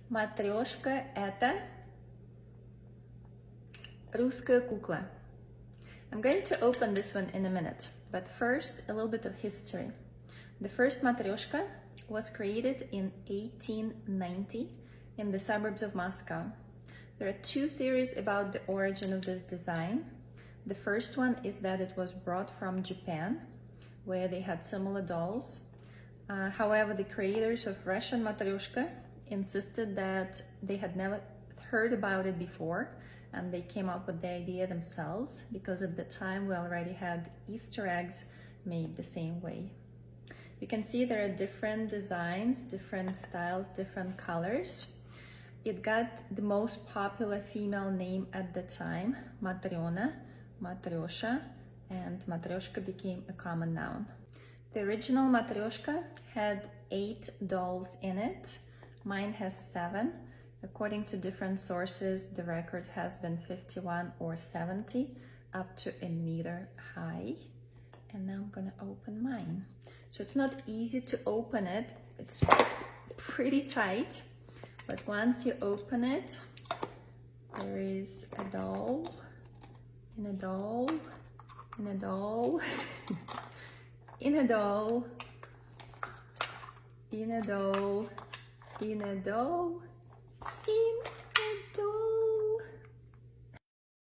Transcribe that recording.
Матрёшка – это русская кукла. I'm going to open this one in a minute, but first a little bit of history. The first Matrёшka was created in 1890 in the suburbs of Moscow. There are two theories about the origin of this design. The first one is that it was brought from Japan, where they had similar dolls. However, the creators of Russian Matryoshka insisted that they had never heard about it before, and they came up with the idea themselves because at the time we already had Easter eggs made the same way. You can see there are different designs, different styles, different colors. It got the most popular female name at the time, Matryona, Matrёsha, and Matryoshka became a common noun. The original Matryoshka had 8 dolls in it. Mine has 7. According to different sources, the record has been 51 or 70, up to a meter high. And now I'm gonna open mine. So it's not easy to open it. It's pretty tight, but once you open it, there is a doll, and a doll, and a doll, in a doll, in a doll, in a doll, in